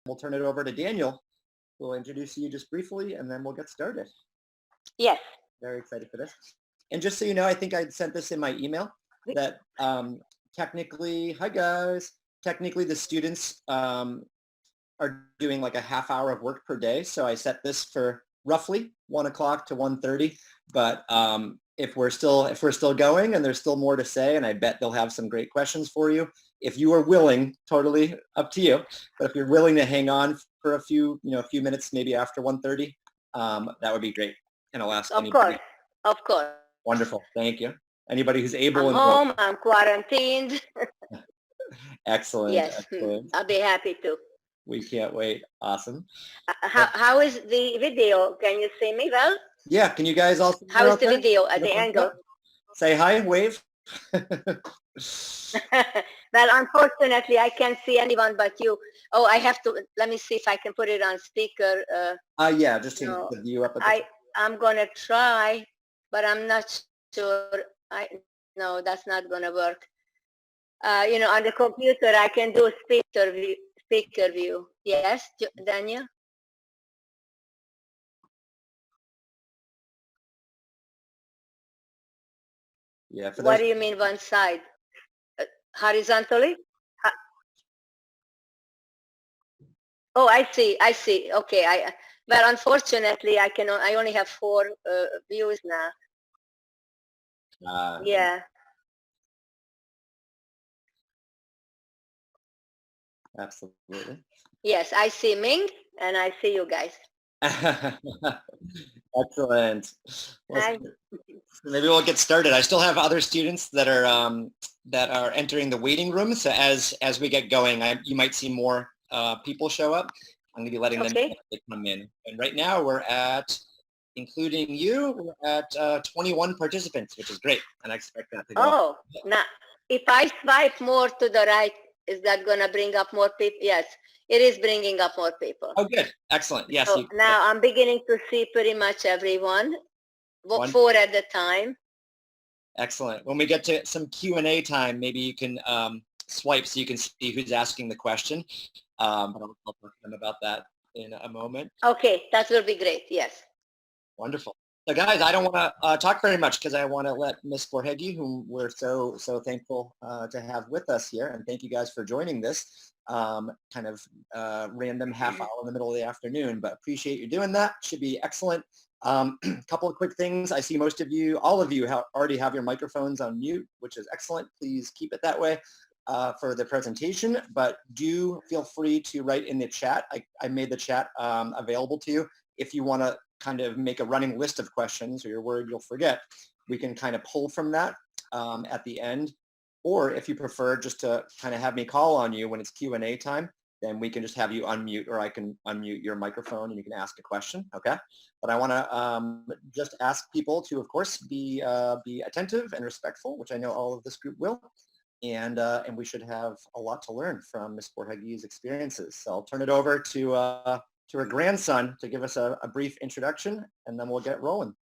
we'll turn it over to Daniel, who will introduce you just briefly, and then we'll get started. Yes. Very excited for this. And just so you know, I think I sent this in my email that technically, hi guys, technically the students are doing like a half hour of work per day. So I set this for roughly 1 o'clock to 1:30. But if we're still going and there's still more to say, and I bet they'll have some great questions for you, if you are willing, totally up to you, but if you're willing to hang on for a few minutes, maybe after 1:30, that would be great. And I'll ask anybody. Of course. Wonderful. Thank you. Anybody who's able. I'm home. I'm quarantined. Excellent. Yes. Excellent. I'll be happy to. We can't wait. Awesome. How is the video? Can you see me well? Yeah. Can you guys all see me? How is the video at the angle? Say hi, wave. Well, unfortunately, I can't see anyone but you. Oh, I have to, let me see if I can put it on speaker. Yeah, just to the view up at the top. I'm going to try, but I'm not sure. No, that's not going to work. On the computer, I can do speaker view. Yes, Daniel? Yeah. What do you mean one side? Horizontally? Oh, I see. Okay. Well, unfortunately, I only have 4 views now. Yeah. Absolutely. Yes, I see Ming and I see you guys. Excellent. Well, maybe we'll get started. I still have other students that are entering the waiting room. So as we get going, you might see more people show up. I'm going to be letting them know they come in. And right now we're at, including you, we're at 21 participants, which is great. And I expect that to go. Oh, now if I swipe more to the right, is that going to bring up more people? Yes, it is bringing up more people. Oh, good. Excellent. Yes. So now I'm beginning to see pretty much everyone, 4 at the time. Excellent. When we get to some Q&A time, maybe you can swipe so you can see who's asking the question. But I'll talk to them about that in a moment. Okay, that will be great. Yes. Wonderful. So guys, I don't want to talk very much because I want to let Ms. Borhegi, whom we're so thankful to have with us here, and thank you guys for joining this kind of random half hour in the middle of the afternoon, but appreciate you doing that. Should be excellent. Couple of quick things. I see most of you, all of you already have your microphones on mute, which is excellent. Please keep it that way for the presentation, but do feel free to write in the chat. I made the chat available to you. If you want to kind of make a running list of questions or you're worried you'll forget, we can kind of pull from that at the end. Or if you prefer just to kind of have me call on you when it's Q&A time, then we can just have you unmute, or I can unmute your microphone and you can ask a question, okay? But I want to just ask people to, of course, be attentive and respectful, which I know all of this group will. And we should have a lot to learn from Ms. Borhegi's experiences. So I'll turn it over to her grandson to give us a brief introduction, and then we'll get rolling.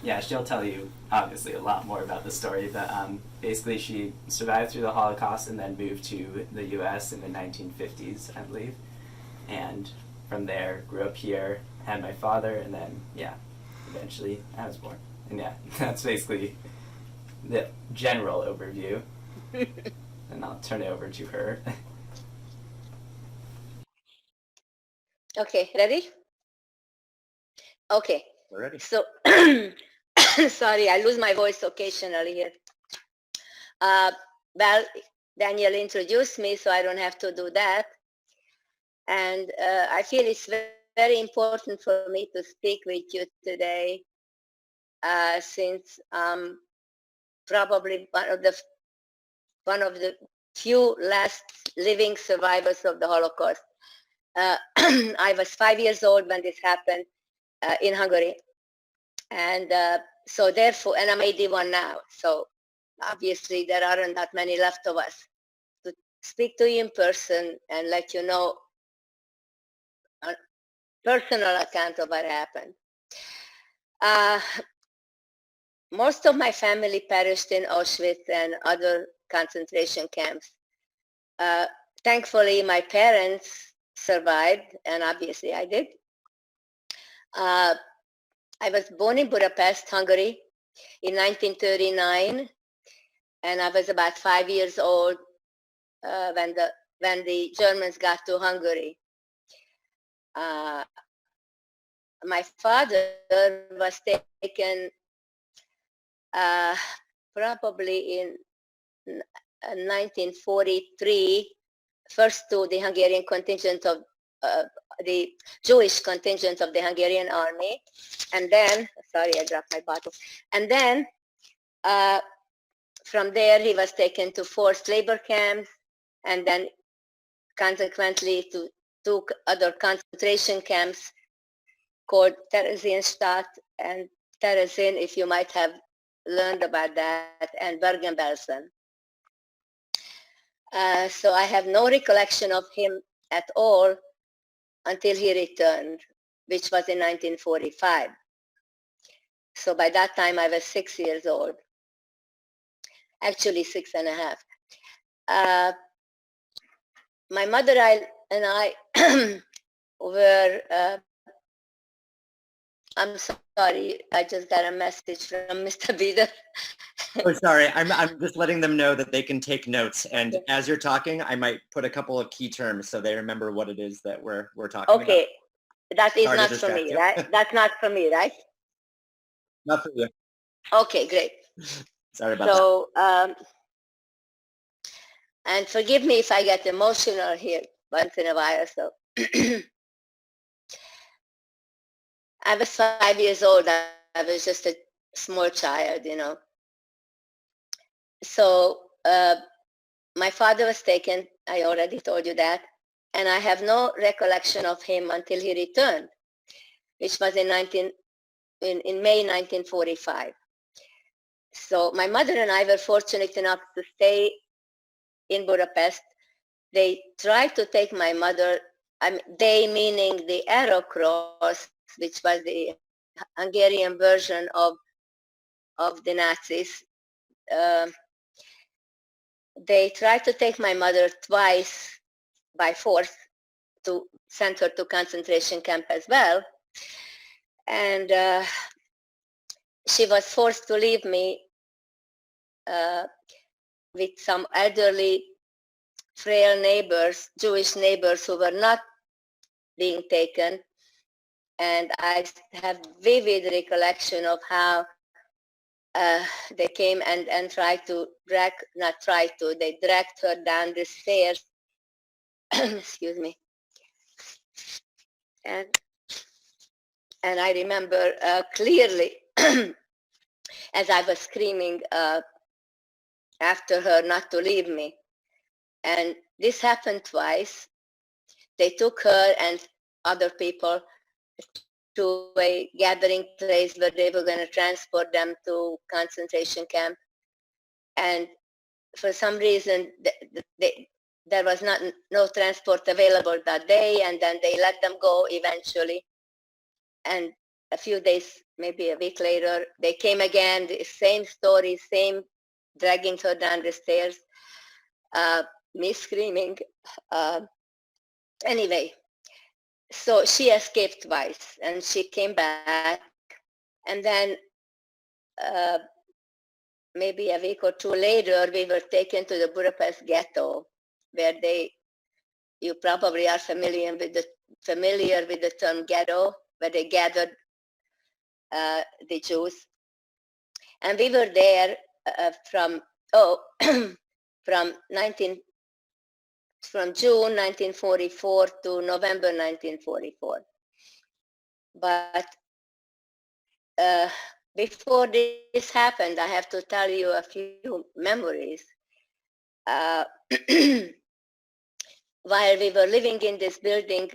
Yeah, she'll tell you obviously a lot more about the story, but basically she survived through the Holocaust and then moved to the US in the 1950s, I believe. And from there, grew up here, had my father, and then, yeah, eventually I was born. And yeah, that's basically the general overview. And I'll turn it over to her. Okay, ready? Okay. We're ready. So, sorry, I lose my voice occasionally here. Well, Daniel introduced me, so I don't have to do that. And I feel it's very important for me to speak with you today, since I'm probably one of the few last living survivors of the Holocaust. I was 5 years old when this happened in Hungary, and so therefore, and I'm 81 now, so obviously there aren't that many left of us, to speak to you in person and let you know a personal account of what happened. Most of my family perished in Auschwitz and other concentration camps. Thankfully, my parents survived, and obviously I did. I was born in Budapest, Hungary, in 1939, and I was about 5 years old when the Germans got to Hungary. My father was taken probably in 1943, first to the Hungarian contingent of the Jewish contingent of the Hungarian army, and then, sorry, I dropped my bottle, and then from there he was taken to forced labor camps, and then consequently to two other concentration camps called Theresienstadt and Terezin, if you might have learned about that, and Bergen-Belsen. So I have no recollection of him at all until he returned, which was in 1945. So by that time I was 6 years old, actually 6.5. My mother and I were, I'm sorry, I just got a message from Mr. Bida. Oh, sorry. I'm just letting them know that they can take notes. And as you're talking, I might put a couple of key terms so they remember what it is that we're talking about. Okay, that is Sorry to not for distract me, you. right? That's not for me, right? Not for you. Okay, great. Sorry about So, and forgive me if I get emotional here once in a while. So, I was 5 years old. I was just a small child, you know. So my father was taken, I already told you that, and I have no recollection of him until he returned, which was in May 1945. So my mother and I were fortunate enough to stay in Budapest. They tried to take my mother, they meaning the Arrow Cross, which was the Hungarian version of the Nazis. They tried to take my mother twice by force to send her to concentration camp as well. And she was forced to leave me with some elderly, frail neighbors, Jewish neighbors who were not being taken. And I have vivid recollection of how they came and tried to they dragged her down the stairs. Excuse me. And I remember clearly as I was screaming after her not to leave me. And this happened twice. They took her and other people to a gathering place where they were going to transport them to concentration camp. And for some reason, there was no transport available that day, and then they let them go eventually. And a few days, maybe a week later, they came again, the same story, same dragging her down the stairs, me screaming. Anyway, so she escaped twice, and she came back, and then maybe a week or two later, we were taken to the Budapest ghetto, where you probably are familiar with the term ghetto, where they gathered the Jews. And we were there from June 1944 to November 1944. But before this happened, I have to tell you a few memories. While we were living in this building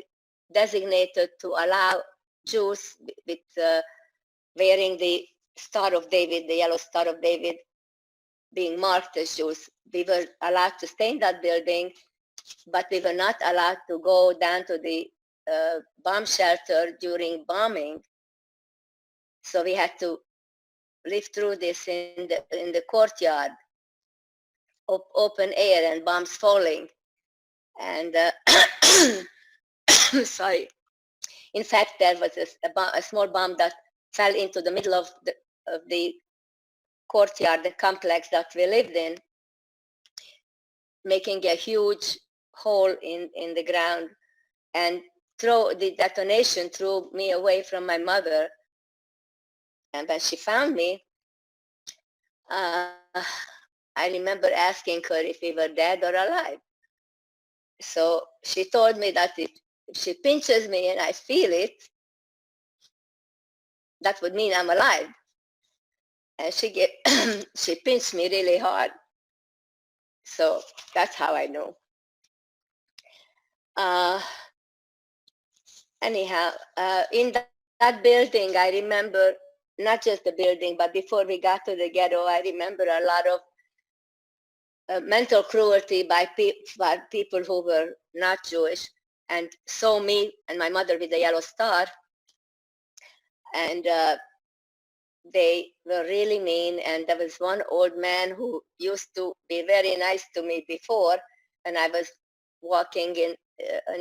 designated to allow Jews with wearing the Star of David, the yellow Star of David, being marked as Jews. We were allowed to stay in that building, but we were not allowed to go down to the bomb shelter during bombing. So we had to live through this in the courtyard, open air and bombs falling. And sorry. In fact, there was a small bomb that fell into the middle of the courtyard, the complex that we lived in, making a huge hole in the ground, and the detonation threw me away from my mother. And when she found me, I remember asking her if we were dead or alive. So she told me that if she pinches me and I feel it, that would mean I'm alive. And she pinched me really hard. So that's how I know. Anyhow, in that building, I remember not just the building, but before we got to the ghetto, I remember a lot of mental cruelty by people who were not Jewish and saw me and my mother with a yellow star. And they were really mean. And there was one old man who used to be very nice to me before, and I was walking in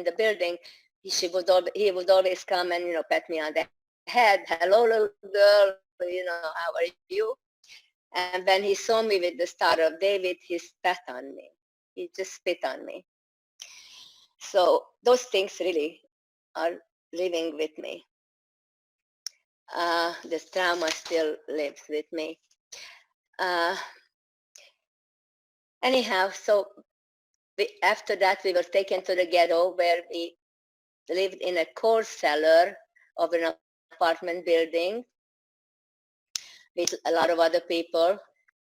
the building. He would always come and pat me on the head. Hello, little girl. How are you? And when he saw me with the Star of David, he spat on me. He just spit on me. So those things really are living with me. This trauma still lives with me. Anyhow, so after that, we were taken to the ghetto, where we lived in a coal cellar of an apartment building with a lot of other people.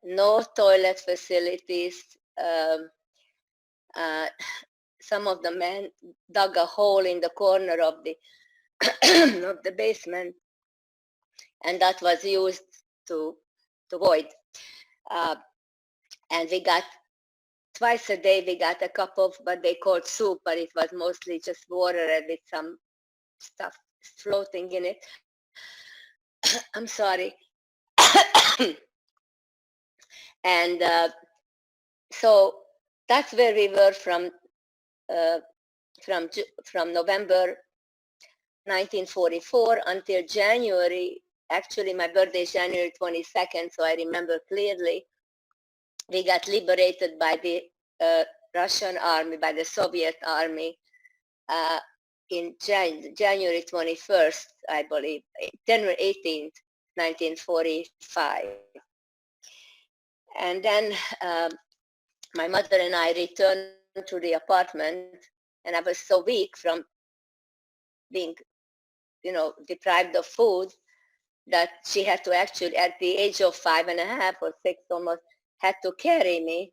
No toilet facilities. Some of the men dug a hole in the corner of the of the basement, and that was used to void. And we got twice a day, we got a cup of what they called soup, but it was mostly just water with some stuff floating in it. I'm sorry. And so that's where we were from November 1944 until January. Actually, my birthday is January 22nd, so I remember clearly. We got liberated by the Russian army, by the Soviet army, in January 21st, I believe, January 18th, 1945. And then my mother and I returned to the apartment, and I was so weak from being, deprived of food, that she had to actually, at the age of 5.5 or 6 almost, had to carry me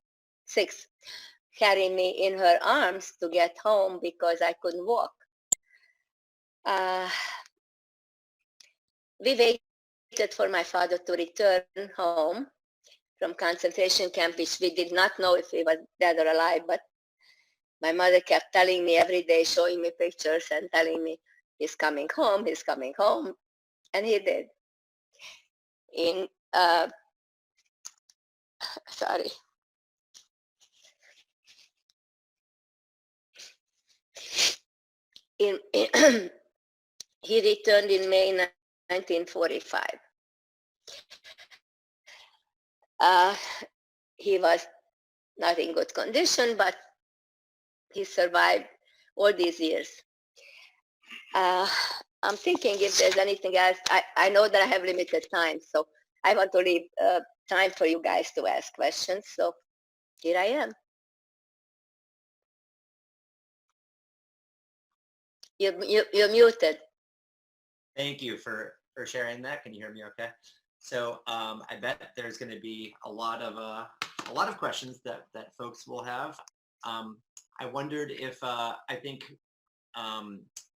in her arms to get home because I couldn't walk. We waited for my father to return home from concentration camp, which we did not know if he was dead or alive, but my mother kept telling me every day, showing me pictures and telling me, he's coming home, and he did. In sorry. He returned in May 1945. He was not in good condition, but he survived all these years. I'm thinking if there's anything else. I know that I have limited time, so I want to leave time for you guys to ask questions. So here I am. You're muted. Thank you for sharing that. Can you hear me okay? So I bet there's going to be a lot of questions that folks will have. I wondered if I think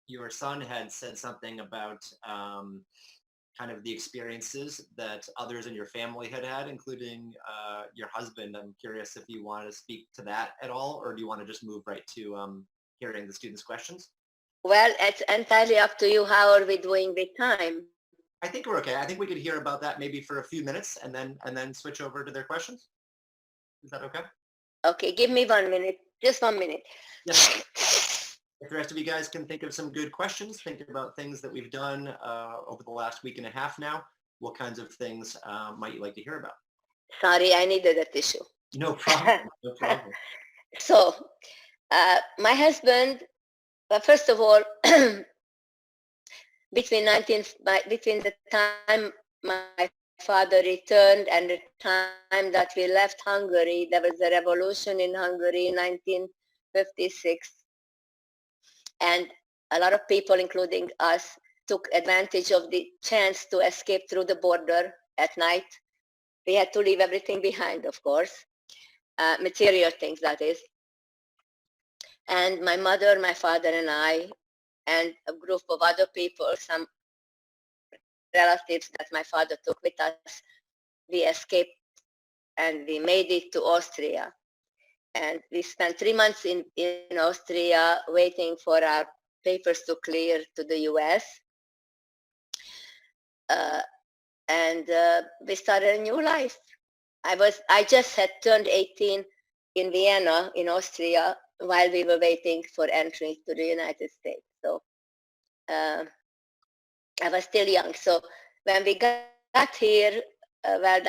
your son had said something about kind of the experiences that others in your family had, including your husband. I'm curious if you want to speak to that at all, or do you want to just move right to hearing the students' questions? Well, it's entirely up to you. How are we doing with time? I think we're okay. I think we could hear about that maybe for a few minutes and then switch over to their questions. Is that okay? Okay, give me 1 minute, just 1 minute. Yes. If the rest of you guys can think of some good questions, think about things that we've done over the last week and a half now. What kinds of things might you like to hear about? Sorry, I needed a tissue. No problem. No problem. So, my husband, first of all, between the time my father returned and the time that we left Hungary, there was a revolution in Hungary in 1956. And a lot of people, including us, took advantage of the chance to escape through the border at night. We had to leave everything behind, of course, material things, that is. And my mother, my father, and I, and a group of other people, some relatives that my father took with us, we escaped and we made it to Austria. And we spent 3 months in Austria waiting for our papers to clear to the US. And we started a new life. I just had turned 18 in Vienna, in Austria, while we were waiting for entry to the United States. So I was still young. So when we got here, well,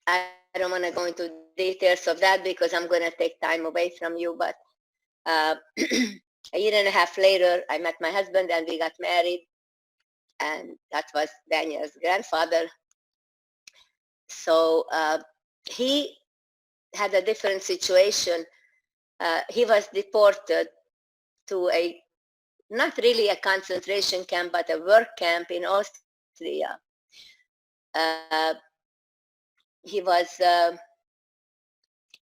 I don't want to go into details of that because I'm going to take time away from you. But a year and a half later, I met my husband and we got married. And that was Daniel's grandfather. So he had a different situation. He was deported to not really a concentration camp, but a work camp in Austria. He was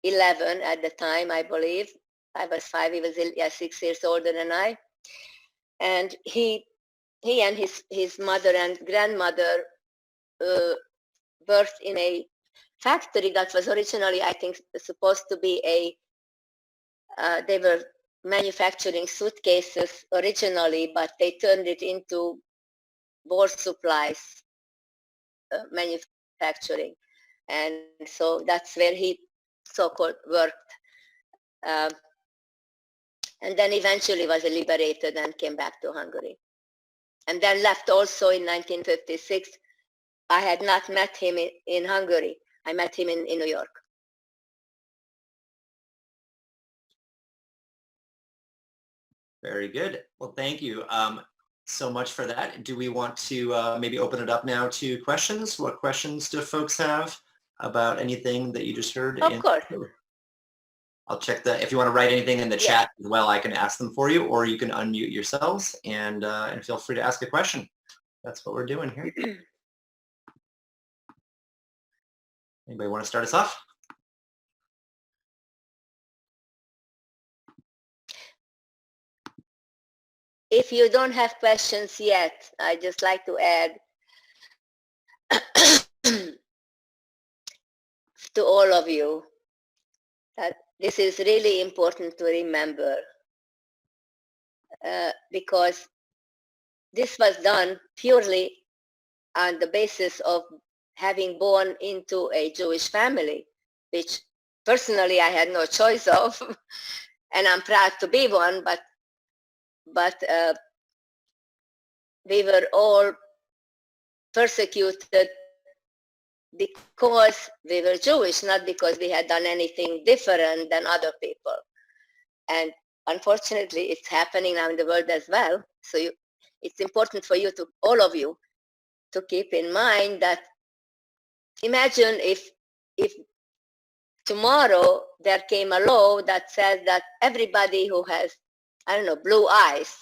11 at the time, I believe. I was 5, he was 6 years older than I. And he and his mother and grandmother worked in a factory that was originally, I think, supposed to be they were manufacturing suitcases originally, but they turned it into war supplies manufacturing. And so that's where he so-called worked. And then eventually was liberated and came back to Hungary. And then left also in 1956. I had not met him in Hungary. I met him in New York. Very good. Well, thank you so much for that. Do we want to maybe open it up now to questions? What questions do folks have about anything that you just heard? Of course. I'll check if you want to write anything in the chat as well, I can ask them for you, or you can unmute yourselves and feel free to ask a question. That's what we're doing here. Anybody want to start us off? If you don't have questions yet, I'd just like to add to all of you that this is really important to remember because this was done purely on the basis of having born into a Jewish family, which personally I had no choice of, and I'm proud to be one, but we were all persecuted because we were Jewish, not because we had done anything different than other people. And unfortunately, it's happening now in the world as well. So it's important for you all of you, to keep in mind that imagine if tomorrow there came a law that says that everybody who has, I don't know, blue eyes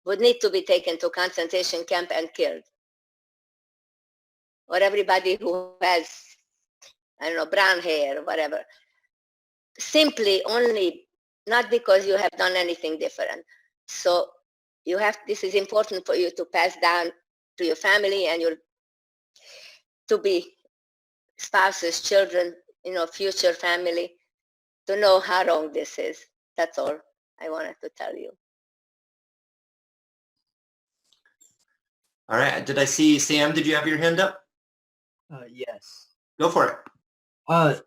would need to be taken to concentration camp and killed. Or everybody who has, I don't know, brown hair or whatever. Simply only, not because you have done anything different. So this is important for you to pass down to your family and your to-be spouses, children, future family, to know how wrong this is. That's all I wanted to tell you. All right. Did I see Sam? Did you have your hand up? Yes. Go for it.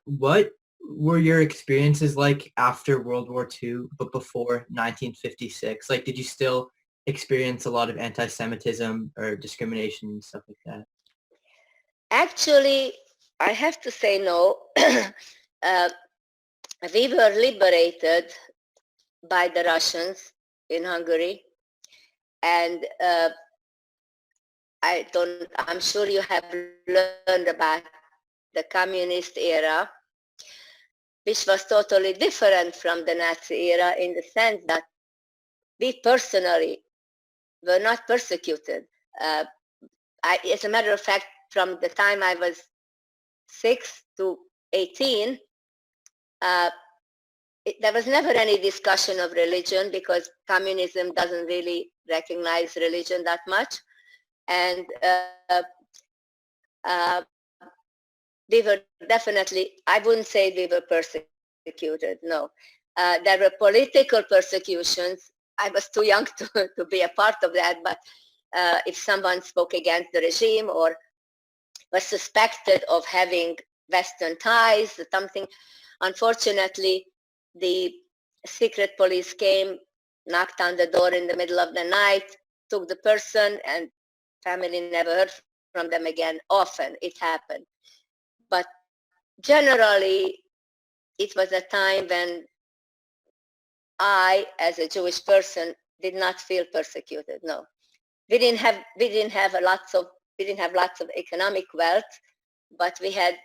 What were your experiences like after World War II, but before 1956? Like, did you still experience a lot of anti-Semitism or discrimination and stuff like that? Actually, I have to say no. We were liberated by the Russians in Hungary, and I'm sure you have learned about the communist era, which was totally different from the Nazi era in the sense that we personally were not persecuted. As a matter of fact, from the time I was 6 to 18, there was never any discussion of religion because communism doesn't really recognize religion that much. And we were definitely, I wouldn't say we were persecuted, no. There were political persecutions. I was too young to be a part of that, but if someone spoke against the regime or was suspected of having Western ties or something, unfortunately, the secret police came, knocked on the door in the middle of the night, took the person, and family never heard from them again. Often it happened. But generally, it was a time when I, as a Jewish person, did not feel persecuted. No, we didn't have lots of economic wealth, but we had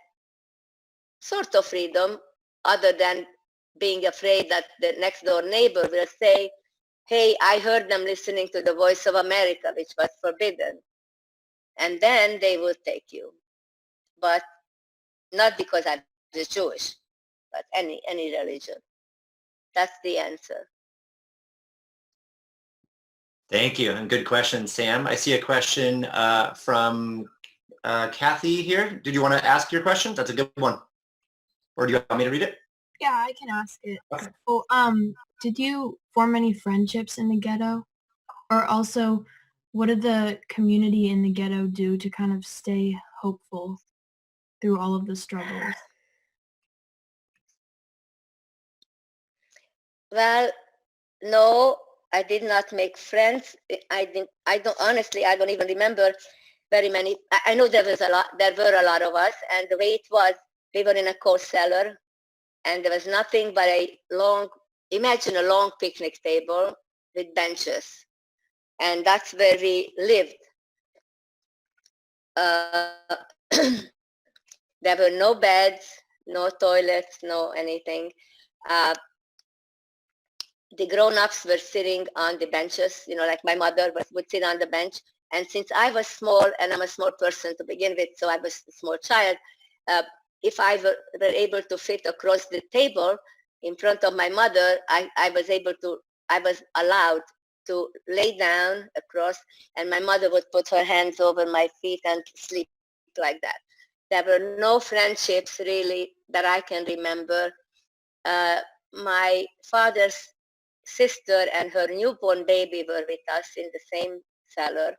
sort of freedom, other than being afraid that the next door neighbor will say, "Hey, I heard them listening to the Voice of America," which was forbidden, and then they would take you. But not because I was Jewish, but any religion. That's the answer. Thank you, and good question, Sam. I see a question from Kathy here. Did you want to ask your question? That's a good one. Or do you want me to read it? Yeah, I can ask it. Okay. Well, did you form any friendships in the ghetto? Or also, what did the community in the ghetto do to kind of stay hopeful through all of the struggles? Well, no, I did not make friends. Honestly, I don't even remember very many. I know there were a lot of us, and the way it was, we were in a coal cellar, and there was nothing but imagine a long picnic table with benches, and that's where we lived. There were no beds, no toilets, no anything. The grown-ups were sitting on the benches, like my mother would sit on the bench. And since I was small, and I'm a small person to begin with, so I was a small child, if I were able to fit across the table in front of my mother, I was allowed to lay down across, and my mother would put her hands over my feet and sleep like that. There were no friendships really that I can remember. My father's sister and her newborn baby were with us in the same cellar.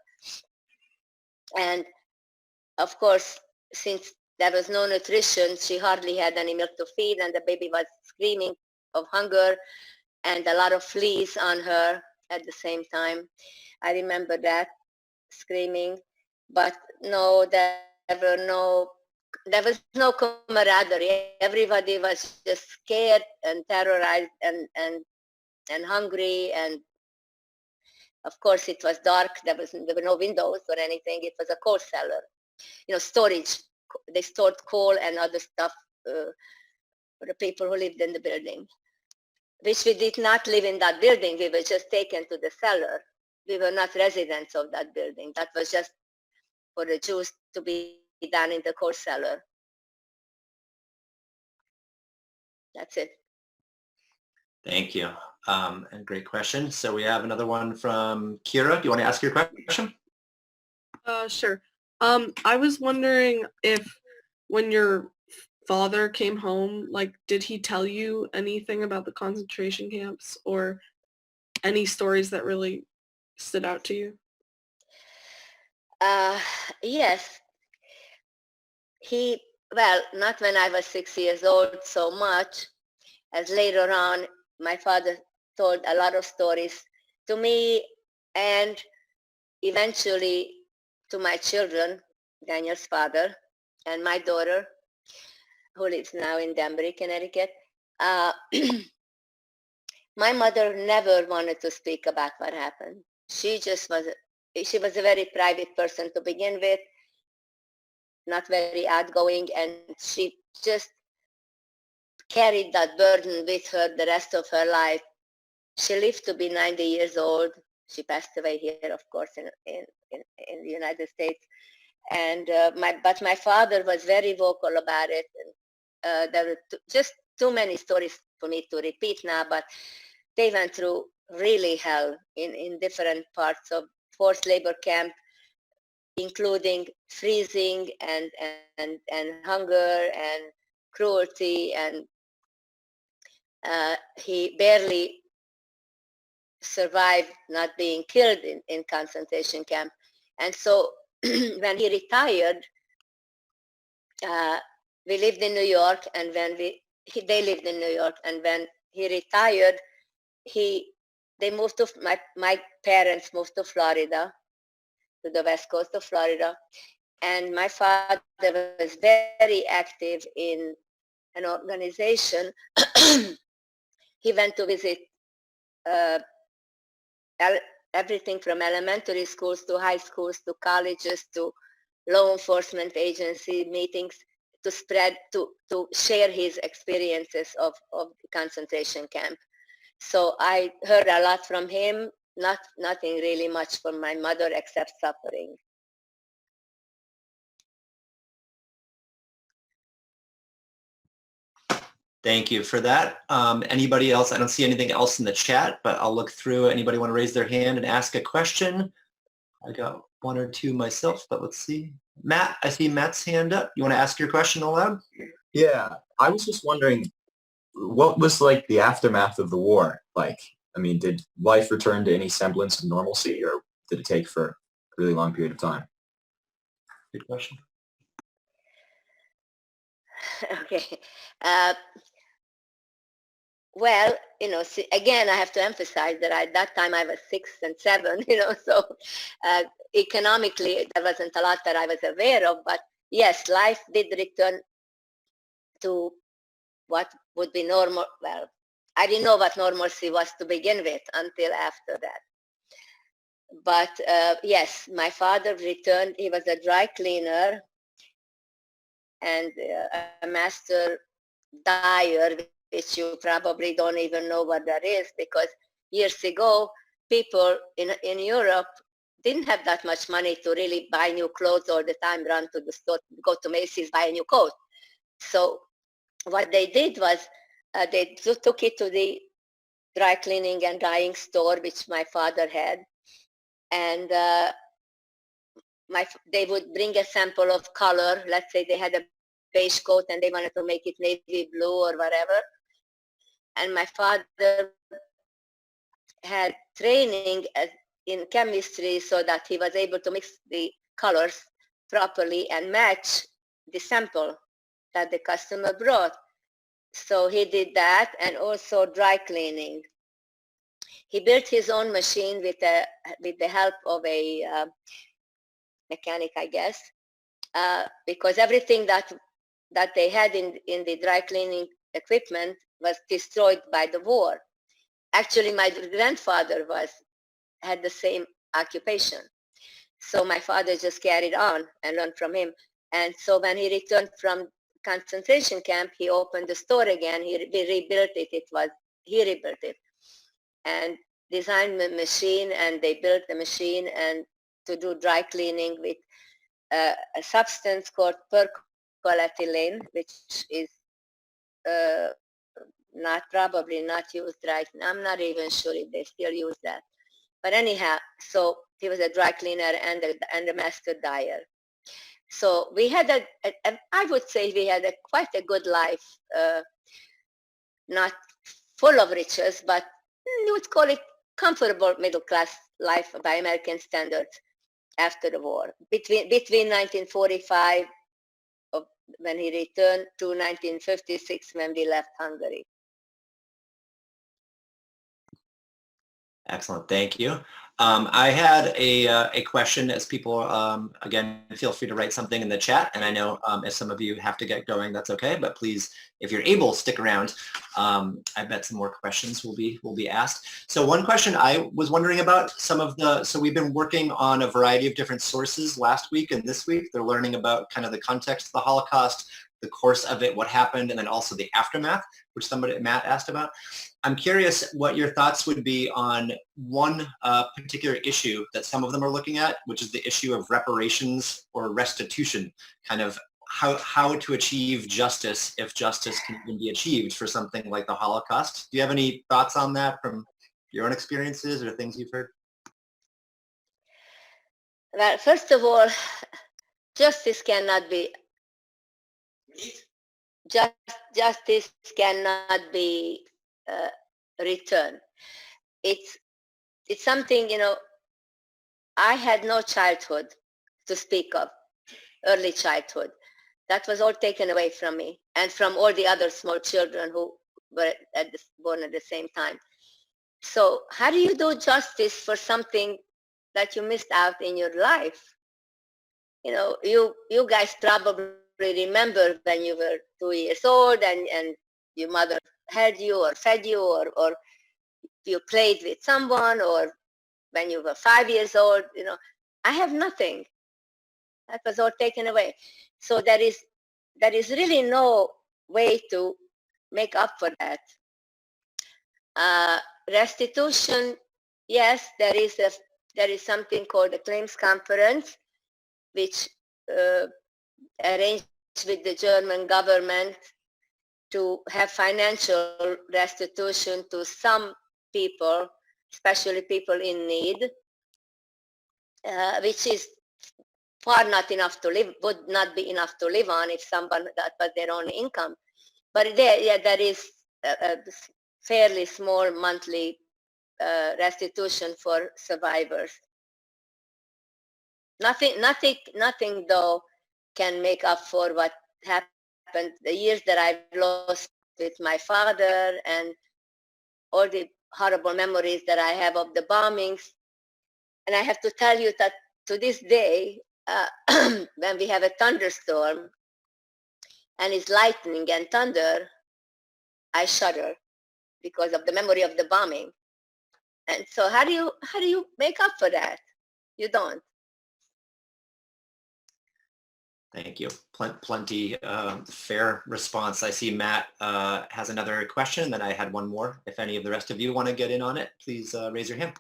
And of course, since there was no nutrition, she hardly had any milk to feed, and the baby was screaming of hunger and a lot of fleas on her at the same time. I remember that, screaming. But no, there was no camaraderie. Everybody was just scared and terrorized and hungry, and of course it was dark. There were no windows or anything. It was a coal cellar, storage. They stored coal and other stuff for the people who lived in the building, which we did not live in that building. We were just taken to the cellar. We were not residents of that building. That was just for the Jews to be done in the coal cellar. That's it. Thank you. And great question. So we have another one from Kira. Do you want to ask your question? Sure. I was wondering if when your father came home, like, did he tell you anything about the concentration camps or any stories that really stood out to you? Yes, well, not when I was 6 years old so much, as later on my father told a lot of stories to me and eventually to my children, Daniel's father and my daughter, who lives now in Danbury, Connecticut. Uh, my mother never wanted to speak about what happened. She was a very private person to begin with, not very outgoing, and she just carried that burden with her the rest of her life. She lived to be 90 years old. She passed away here, of course, in the United States. And but my father was very vocal about it. And, there were just too many stories for me to repeat now, but they went through really hell in different parts of forced labor camp, including freezing and hunger and cruelty. And he barely survived not being killed in concentration camp. And so when he retired, we lived in New York, and when they lived in New York, and when he retired, they moved to, my parents moved to Florida, to the west coast of Florida, and my father was very active in an organization. He went to visit everything from elementary schools to high schools to colleges to law enforcement agency meetings to share his experiences of the concentration camp. So I heard a lot from him, nothing really much from my mother except suffering. Thank you for that. Anybody else? I don't see anything else in the chat, but I'll look through. Anybody want to raise their hand and ask a question? I got one or two myself, but let's see. Matt, I see Matt's hand up. You want to ask your question aloud? Yeah, I was just wondering, what was like the aftermath of the war like? I mean, did life return to any semblance of normalcy, or did it take for a really long period of time? Good question. Okay. Well, again, I have to emphasize that at that time I was 6 and 7, so economically there wasn't a lot that I was aware of, but yes, life did return to what would be normal. Well, I didn't know what normalcy was to begin with until after that. But yes, my father returned. He was a dry cleaner and a master dyer, which you probably don't even know what that is, because years ago, people in Europe didn't have that much money to really buy new clothes all the time, run to the store, go to Macy's, buy a new coat. So what they did was they took it to the dry cleaning and dyeing store, which my father had, and they would bring a sample of color. Let's say they had a beige coat and they wanted to make it navy blue or whatever. And my father had training in chemistry so that he was able to mix the colors properly and match the sample that the customer brought. So he did that, and also dry cleaning. He built his own machine with the help of a mechanic, I guess, because everything that they had in the dry cleaning equipment was destroyed by the war. Actually, my grandfather had the same occupation. So my father just carried on and learned from him. And so when he returned from concentration camp, he opened the store again. He rebuilt it. He rebuilt it and designed the machine, and they built the machine and to do dry cleaning with a substance called percolethylene, which is probably not used right now. I'm not even sure if they still use that. But anyhow, so he was a dry cleaner and a master dyer. So we had I would say we had quite a good life, not full of riches, but you would call it comfortable middle class life by American standards after the war. Between 1945, when he returned, to 1956 when we left Hungary. Excellent, thank you. I had a question as people, again, feel free to write something in the chat, and I know if some of you have to get going, that's okay, but please, if you're able, stick around. I bet some more questions will be asked. So one question I was wondering about, so we've been working on a variety of different sources last week and this week. They're learning about kind of the context of the Holocaust, the course of it, what happened, and then also the aftermath, which Matt asked about. I'm curious what your thoughts would be on one particular issue that some of them are looking at, which is the issue of reparations or restitution, kind of how to achieve justice, if justice can even be achieved for something like the Holocaust. Do you have any thoughts on that from your own experiences or things you've heard? Well, first of all, justice cannot be justice cannot be returned. It's something, I had no childhood to speak of, early childhood. That was all taken away from me and from all the other small children who were born at the same time. So how do you do justice for something that you missed out in your life? You guys probably remember when you were 2 years old and your mother had you or fed you or you played with someone, or when you were 5 years old. I have nothing. That was all taken away. So there is really no way to make up for that. Restitution, yes, there is something called the Claims Conference, which arranged with the German government to have financial restitution to some people, especially people in need, which is far not enough to live, would not be enough to live on if someone that was their only income. But there is a fairly small monthly restitution for survivors. Nothing though can make up for what happened, the years that I've lost with my father and all the horrible memories that I have of the bombings. And I have to tell you that to this day, when we have a thunderstorm and it's lightning and thunder, I shudder because of the memory of the bombing. And so how do you make up for that? You don't. Thank you. Plenty fair response. I see Matt has another question, then I had one more. If any of the rest of you want to get in on it, please raise your hand.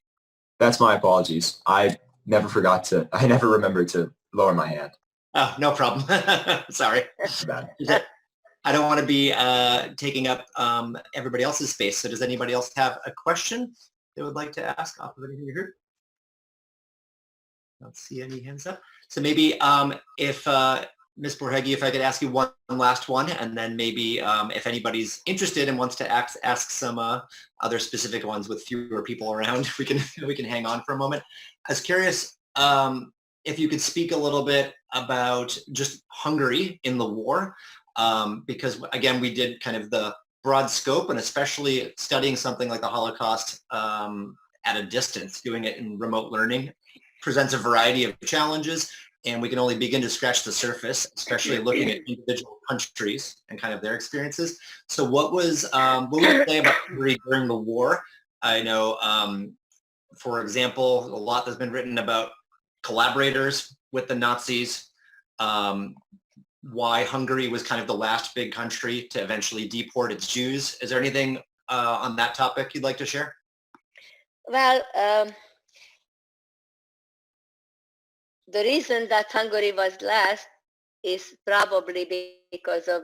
That's my apologies. I never remembered to lower my hand. Oh, no problem. Sorry. Bad. I don't want to be taking up everybody else's space. So does anybody else have a question they would like to ask off of anything you heard? I don't see any hands up. So maybe if Ms. Borhegi, if I could ask you one last one, and then maybe if anybody's interested and wants to ask some other specific ones with fewer people around, we can hang on for a moment. I was curious if you could speak a little bit about just Hungary in the war, because again, we did kind of the broad scope, and especially studying something like the Holocaust at a distance, doing it in remote learning presents a variety of challenges, and we can only begin to scratch the surface, especially looking at individual countries and kind of their experiences. So what would you say about Hungary during the war? I know, for example, a lot has been written about collaborators with the Nazis, why Hungary was kind of the last big country to eventually deport its Jews. Is there anything on that topic you'd like to share? Well, the reason that Hungary was last is probably because of,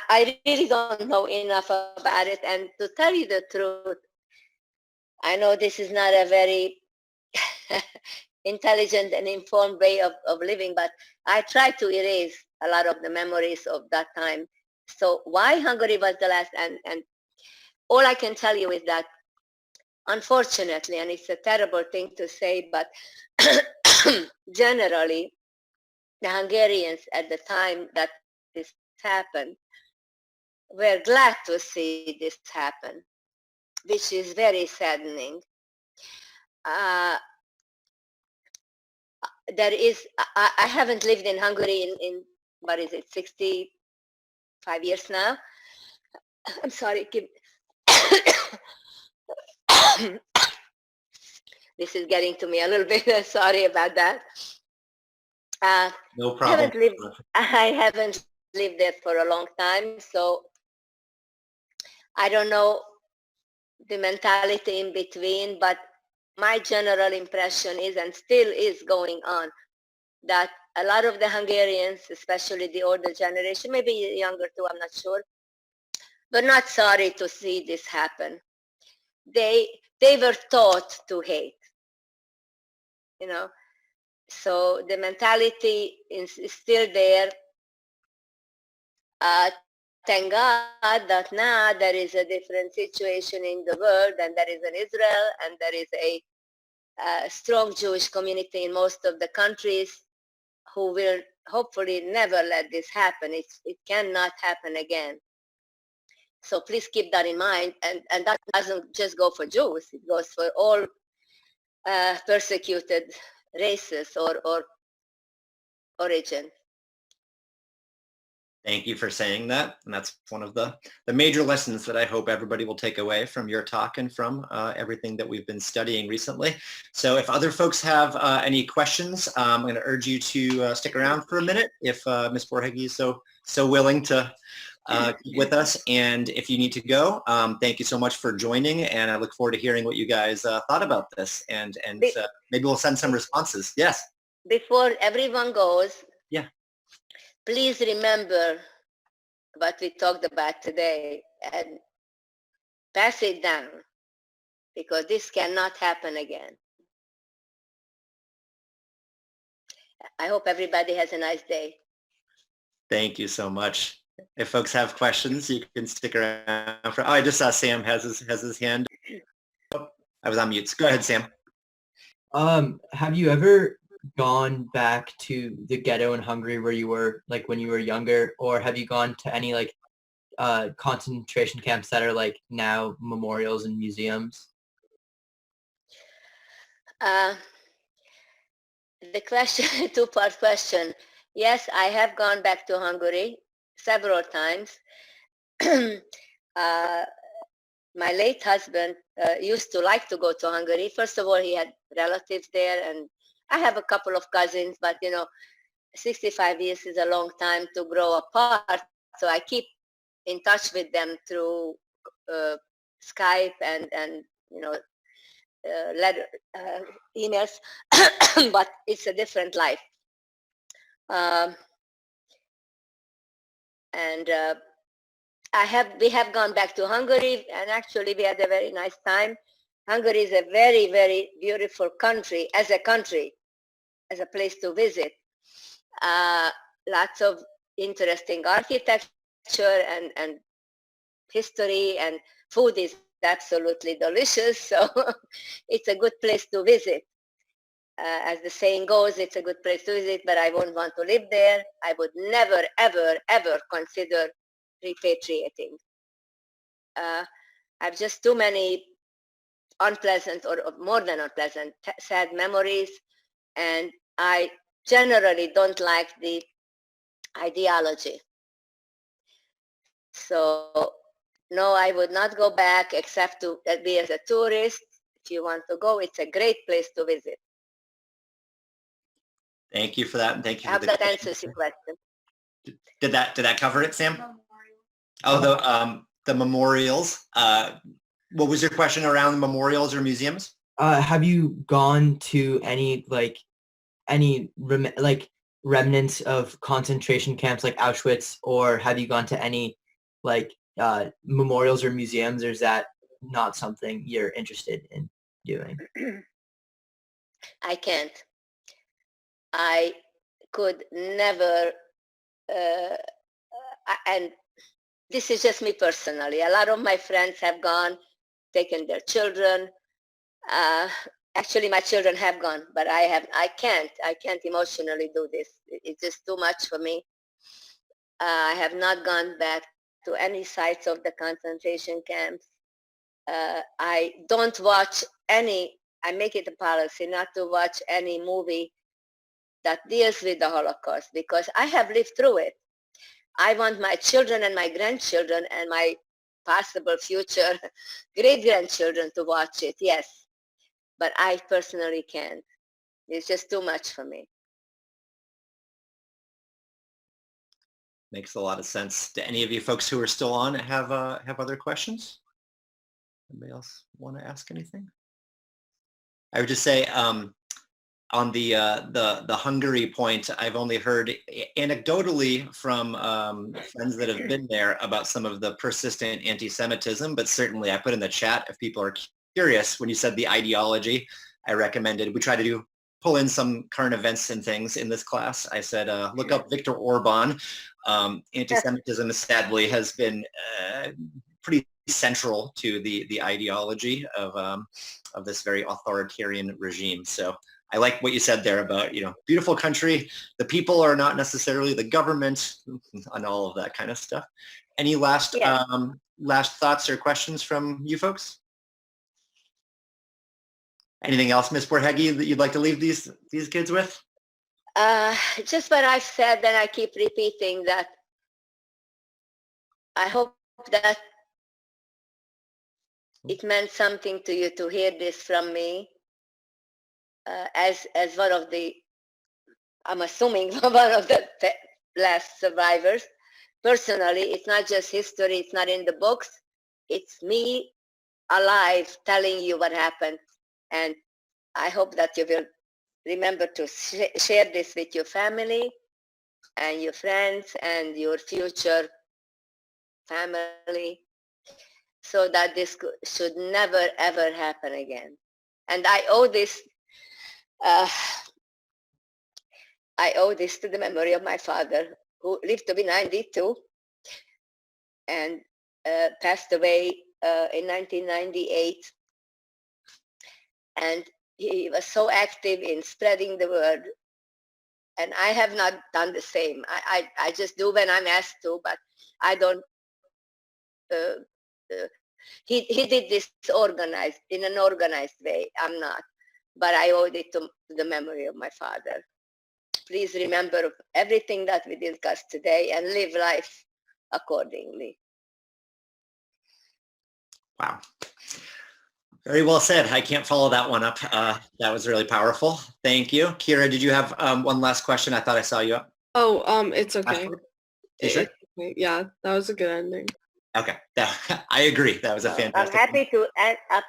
I really don't know enough about it. And to tell you the truth, I know this is not a very intelligent and informed way of living, but I tried to erase a lot of the memories of that time. So why Hungary was the last, and all I can tell you is that, unfortunately, and it's a terrible thing to say, but generally, the Hungarians at the time that this happened were glad to see this happen, which is very saddening. There is, I haven't lived in Hungary in what is it, 65 years now. I'm sorry, this is getting to me a little bit, sorry about that. No problem. I haven't lived there for a long time, so I don't know the mentality in between, but my general impression is, and still is going on, that a lot of the Hungarians, especially the older generation, maybe younger too, I'm not sure, were not sorry to see this happen. They were taught to hate, you know. So the mentality is still there. Thank God that now there is a different situation in the world, and there is an Israel, and there is a strong Jewish community in most of the countries who will hopefully never let this happen. It cannot happen again. So please keep that in mind, and that doesn't just go for Jews, it goes for all persecuted races or origin. Thank you for saying that. And that's one of the major lessons that I hope everybody will take away from your talk and from everything that we've been studying recently. So if other folks have any questions, I'm going to urge you to stick around for a minute if Ms. Borhegi is so willing to keep with us. And if you need to go, thank you so much for joining. And I look forward to hearing what you guys thought about this. And maybe we'll send some responses. Yes. Before everyone goes, yeah, please remember what we talked about today and pass it down, because this cannot happen again. I hope everybody has a nice day. Thank you so much. If folks have questions, you can stick around for, I just saw Sam has his hand. Oh, I was on mute. Go ahead, Sam. Have you ever gone back to the ghetto in Hungary where you were, like, when you were younger, or have you gone to any, like, concentration camps that are, like, now memorials and museums? The question, two-part question. Yes, I have gone back to Hungary several times. My late husband used to like to go to Hungary. First of all, he had relatives there, and I have a couple of cousins, but 65 years is a long time to grow apart. So I keep in touch with them through Skype and letter, emails, but it's a different life. We have gone back to Hungary, and actually we had a very nice time. Hungary is a very, very beautiful country, as a place to visit. Lots of interesting architecture and history, and food is absolutely delicious. So it's a good place to visit. As the saying goes, it's a good place to visit, but I won't want to live there. I would never, ever, ever consider repatriating. I have just too many unpleasant or more than unpleasant, sad memories, and I generally don't like the ideology. So no, I would not go back except to be as a tourist. If you want to go, it's a great place to visit. Thank you for that, and thank you. I hope that answers your question. Did that cover it, Sam? Oh, the memorials. What was your question around the memorials or museums? Have you gone to any remnants of concentration camps like Auschwitz, or have you gone to any memorials or museums, or is that not something you're interested in doing? I can't. I could never, and this is just me personally. A lot of my friends have gone, taken their children. Actually, my children have gone, but I can't emotionally do this. It's just too much for me. I have not gone back to any sites of the concentration camps. I don't watch any, I make it a policy not to watch any movie that deals with the Holocaust because I have lived through it. I want my children and my grandchildren and my possible future great-grandchildren to watch it, yes. But I personally can't. It's just too much for me. Makes a lot of sense. Do any of you folks who are still on have other questions? Anybody else want to ask anything? I would just say on the Hungary point, I've only heard anecdotally from friends that have been there about some of the persistent anti-Semitism, but certainly I put in the chat if people are curious. When you said the ideology, I recommended we try to pull in some current events and things in this class. I said look up Viktor Orban. Anti-Semitism sadly has been pretty central to the ideology of this very authoritarian regime. So I like what you said there about, beautiful country. The people are not necessarily the government and all of that kind of stuff. Any last last thoughts or questions from you folks? Anything else, Ms. Borhegi, that you'd like to leave these kids with? Just what I've said, and I keep repeating that I hope that it meant something to you to hear this from me as one of the, I'm assuming, one of the last survivors. Personally, it's not just history, it's not in the books, it's me alive telling you what happened. And I hope that you will remember to share this with your family and your friends and your future family so that this should never ever happen again. And I owe this to the memory of my father, who lived to be 92 and passed away in 1998. And he was so active in spreading the word. And I have not done the same. I just do when I'm asked to, but I don't. He did this organized, in an organized way. I'm not. But I owe it to the memory of my father. Please remember everything that we discussed today and live life accordingly. Wow. Very well said. I can't follow that one up. That was really powerful. Thank you. Kira, did you have one last question? I thought I saw you up. Oh, it's okay. Sure? Yeah, that was a good ending. Okay, I agree. That was a fantastic.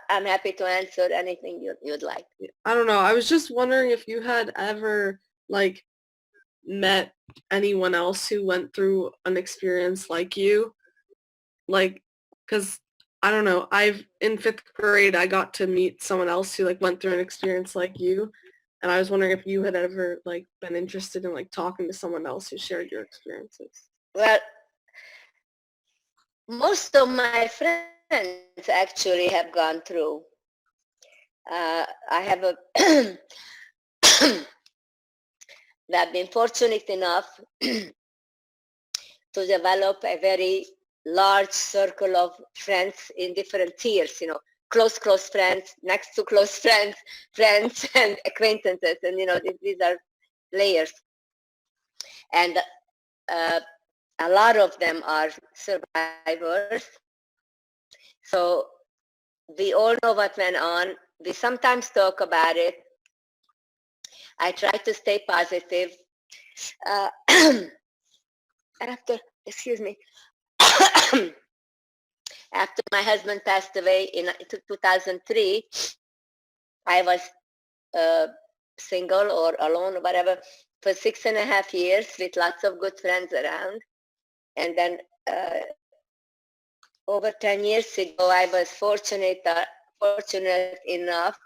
I'm happy to answer anything you'd like. I don't know. I was just wondering if you had ever met anyone else who went through an experience like you, because I don't know. In 5th grade, I got to meet someone else who went through an experience like you, and I was wondering if you had ever been interested in talking to someone else who shared your experiences. Well, most of my friends actually have gone through. I have I've been fortunate enough to develop a very large circle of friends in different tiers, close friends, next to close friends, friends and acquaintances. And, these are layers. And a lot of them are survivors. So we all know what went on. We sometimes talk about it. I try to stay positive. After my husband passed away in 2003, I was single or alone or whatever for 6.5 years with lots of good friends around. And then over 10 years ago, I was fortunate enough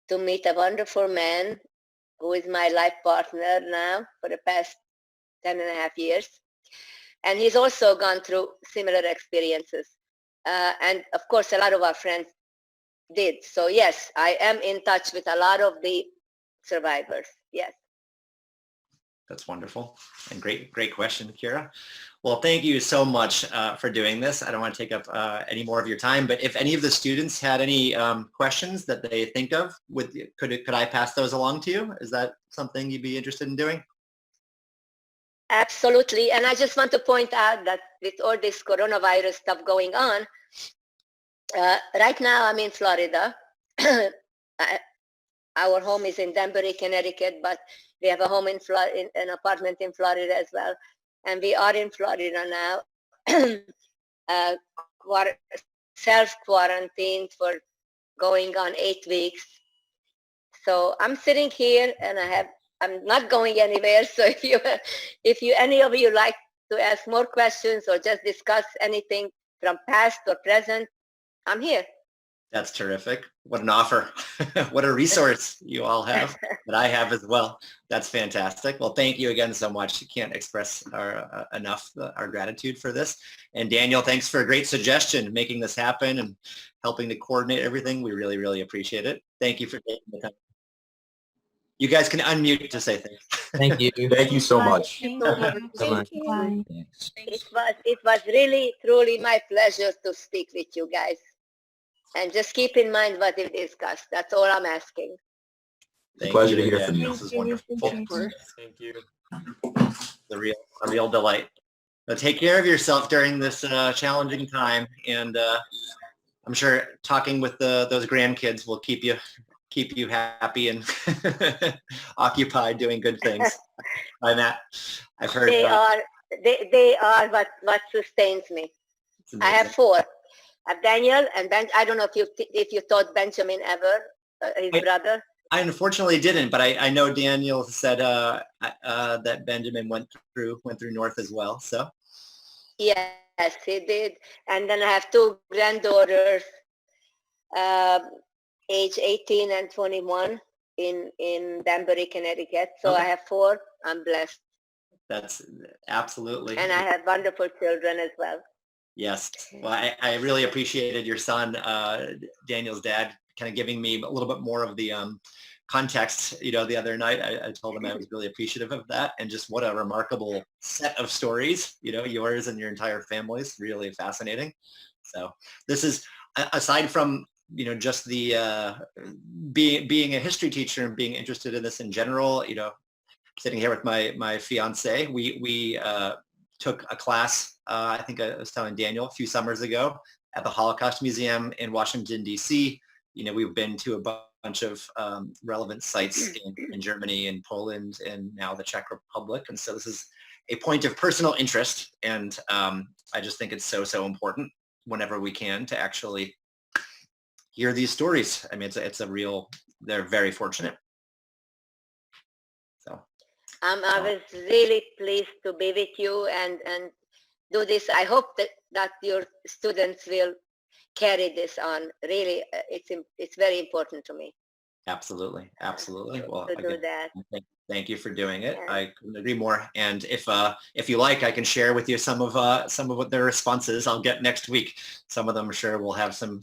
to meet a wonderful man who is my life partner now for the past 10.5 years. And he's also gone through similar experiences. And of course, a lot of our friends did. So yes, I am in touch with a lot of the survivors. Yes. That's wonderful and great question, Kira. Well, thank you so much for doing this. I don't want to take up any more of your time, but if any of the students had any questions that they think of, could I pass those along to you? Is that something you'd be interested in doing? Absolutely. And I just want to point out that with all this coronavirus stuff going on, right now I'm in Florida. Our home is in Danbury, Connecticut, but we have a home in an apartment in Florida as well. And we are in Florida now, self-quarantined for going on 8 weeks. So I'm sitting here and I'm not going anywhere. So if any of you like to ask more questions or just discuss anything from past or present, I'm here. That's terrific. What an offer. What a resource you all have that I have as well. That's fantastic. Well, thank you again so much. You can't express enough our gratitude for this. And Daniel, thanks for a great suggestion, making this happen and helping to coordinate everything. We really, really appreciate it. Thank you for taking the time. You guys can unmute to say thanks. Thank you. Thank you so much. Thank so you. much. So much. Thank you. Bye. It was really, truly my pleasure to speak with you guys. And just keep in mind what we discussed. That's all I'm asking. It's a pleasure to hear again. from you. This is Thank you. wonderful. Thank you. Thank you. A real delight. But take care of yourself during this challenging time, and I'm sure talking with those grandkids will keep you happy and occupied doing good things. By that, I've heard They are what sustains me. I have 4. I have Daniel and Ben. I don't know if you taught Benjamin ever, his brother. I unfortunately didn't, but I know Daniel said that Benjamin went through North as well. So Yes, he did. And then I have 2 granddaughters, age 18 and 21 in Danbury, Connecticut. So Okay. I have 4. I'm blessed. that's absolutely. And I have wonderful children as well. Yes. Well, I really appreciated your son, Daniel's dad, kind of giving me a little bit more of the context. The other night, I told him I was really appreciative of that, and just what a remarkable set of stories, yours and your entire family's really fascinating. So this is, aside from, just the being a history teacher and being interested in this in general, sitting here with my fiance, we took a class, I think I was telling Daniel, a few summers ago at the Holocaust Museum in Washington, D.C. We've been to a bunch of relevant sites in Germany and Poland and now the Czech Republic. And so this is a point of personal interest. And I just think it's so important whenever we can to actually hear these stories. I mean, they're very fortunate. So. I was really pleased to be with you and do this. I hope that your students will carry this on. Really, it's very important to me. Absolutely. Well, to do that. Thank you for doing it. Yeah. I couldn't agree more. And if you like, I can share with you some of what their responses I'll get next week. Some of them, I'm sure, will have some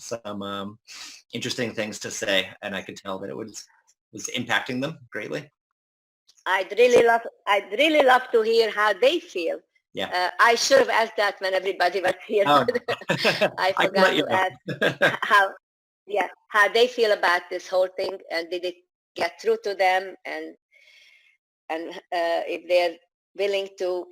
interesting things to say, and I could tell that it was impacting them greatly. I'd really love to hear how they feel. Yeah. I should have asked that when everybody was here. Oh, I forgot to ask how they feel about this whole thing, and did it get through to them, and if they're willing to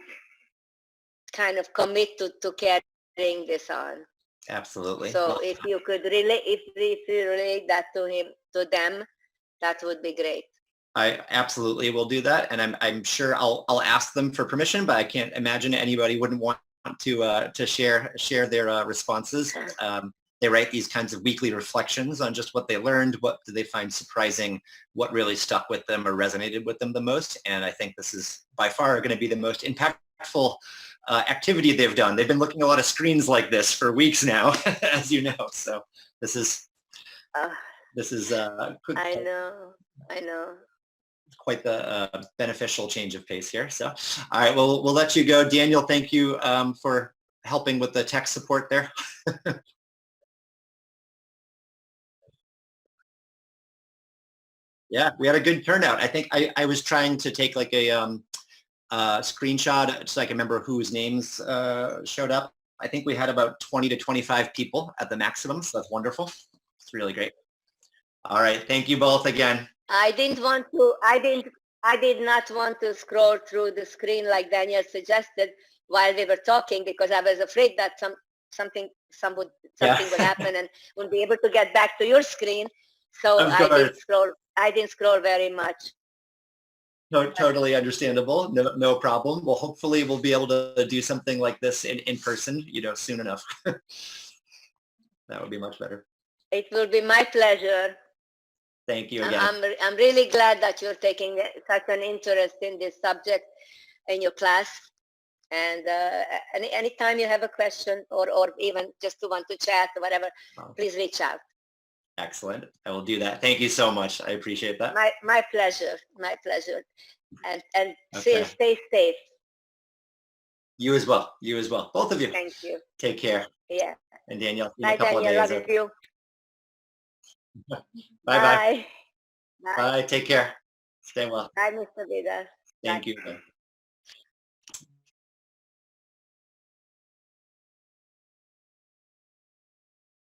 kind of commit to carrying this on. Absolutely. So Well, if you relate that to them, that would be great. I absolutely will do that, and I'm sure I'll ask them for permission, but I can't imagine anybody wouldn't want to share their responses. They write these kinds of weekly reflections on just what they learned, what did they find surprising, what really stuck with them or resonated with them the most, and I think this is by far going to be the most impactful activity they've done. They've been looking at a lot of screens like this for weeks now, as you know. So this is This is I know. quite the beneficial change of pace here. So, all right, well, we'll let you go. Daniel, thank you for helping with the tech support there. Yeah, we had a good turnout. I think I was trying to take like a screenshot so I can remember whose names showed up. I think we had about 20 to 25 people at the maximum, so that's wonderful. It's really great. All right, thank you both again. I did not want to scroll through the screen like Daniel suggested while we were talking, because I was afraid that something would happen and wouldn't be able to get back to your screen. So I didn't scroll very much. No, totally understandable. No problem. Well, hopefully we'll be able to do something like this in person, soon enough. That would be much better. It will be my pleasure. Thank you again. I'm really glad that you're taking such an interest in this subject in your class. And anytime you have a question or even just to want to chat or whatever, please reach out. Excellent. I will do that. Thank you so much. I appreciate that. My pleasure. My pleasure. And Okay. stay safe. You as well. You as well. Both of you. Thank you. Take care. Yeah. And Danielle, in Bye, a couple Daniel. of days. Love you. Bye-bye. Bye. Bye. Take care. Stay well. Bye, Mr. Vida. Thank you.